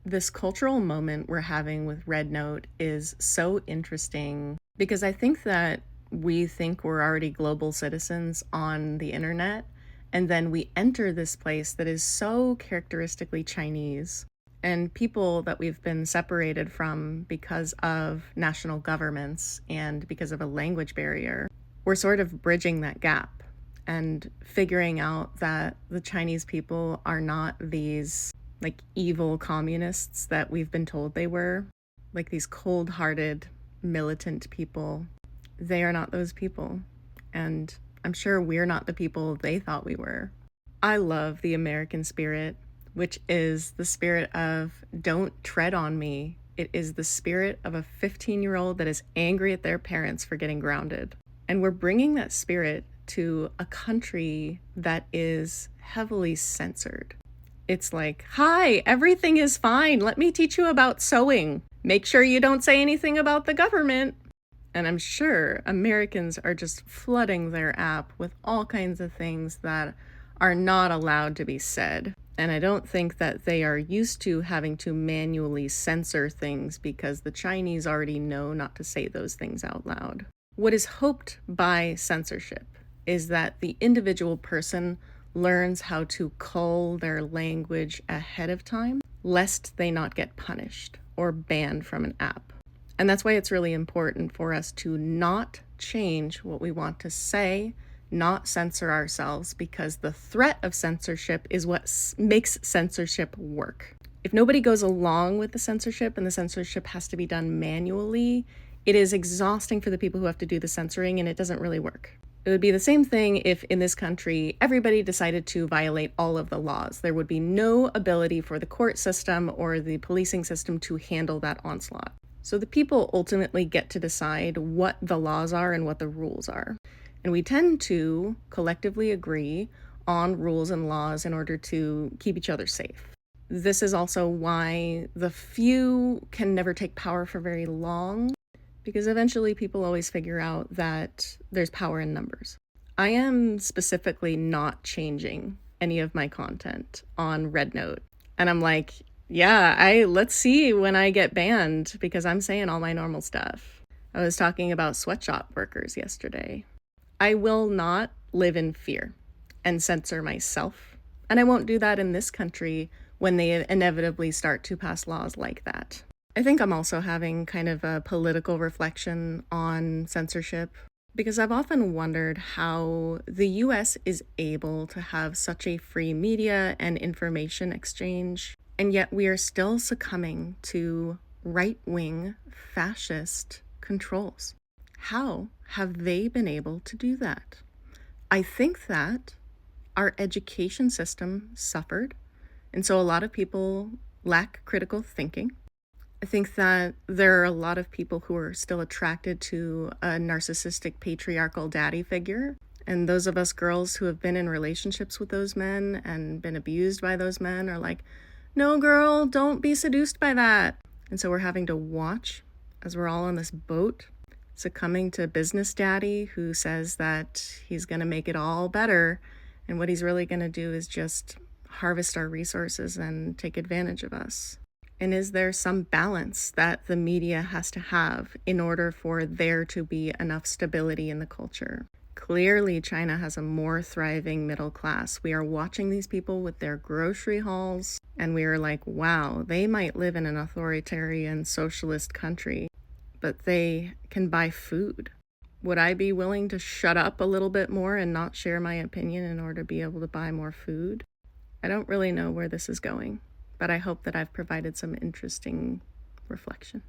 This cultural moment we're having with Rednote is so interesting because I think that we think we're already global citizens on the internet, and then we enter this place that is so characteristically Chinese, and people that we've been separated from because of national governments and because of a language barrier. We're sort of bridging that gap and figuring out that the Chinese people are not these like evil communists that we've been told they were, like these cold-hearted militant people. They are not those people, and I'm sure we're not the people they thought we were. I love the American spirit, which is the spirit of don't tread on me. It is the spirit of a 15-year-old that is angry at their parents for getting grounded. And we're bringing that spirit to a country that is heavily censored. It's like, hi, everything is fine. Let me teach you about sewing. Make sure you don't say anything about the government. And I'm sure Americans are just flooding their app with all kinds of things that are not allowed to be said. And I don't think that they are used to having to manually censor things because the Chinese already know not to say those things out loud. What is hoped by censorship is that the individual person learns how to cull their language ahead of time, lest they not get punished or banned from an app. And that's why it's really important for us to not change what we want to say, not censor ourselves, because the threat of censorship is what makes censorship work. If nobody goes along with the censorship and the censorship has to be done manually, it is exhausting for the people who have to do the censoring, and it doesn't really work. It would be the same thing if in this country everybody decided to violate all of the laws. There would be no ability for the court system or the policing system to handle that onslaught. So the people ultimately get to decide what the laws are and what the rules are. And we tend to collectively agree on rules and laws in order to keep each other safe. This is also why the few can never take power for very long, because eventually people always figure out that there's power in numbers. I am specifically not changing any of my content on Rednote. And I'm like, yeah, let's see when I get banned, because I'm saying all my normal stuff. I was talking about sweatshop workers yesterday. I will not live in fear and censor myself. And I won't do that in this country when they inevitably start to pass laws like that. I think I'm also having kind of a political reflection on censorship, because I've often wondered how the US is able to have such a free media and information exchange, and yet we are still succumbing to right-wing fascist controls. How have they been able to do that? I think that our education system suffered, and so a lot of people lack critical thinking. I think that there are a lot of people who are still attracted to a narcissistic patriarchal daddy figure. And those of us girls who have been in relationships with those men and been abused by those men are like, no, girl, don't be seduced by that. And so we're having to watch as we're all on this boat, succumbing to business daddy who says that he's going to make it all better. And what he's really going to do is just harvest our resources and take advantage of us. And is there some balance that the media has to have in order for there to be enough stability in the culture? Clearly, China has a more thriving middle class. We are watching these people with their grocery hauls, and we are like, wow, they might live in an authoritarian socialist country, but they can buy food. Would I be willing to shut up a little bit more and not share my opinion in order to be able to buy more food? I don't really know where this is going, but I hope that I've provided some interesting reflection.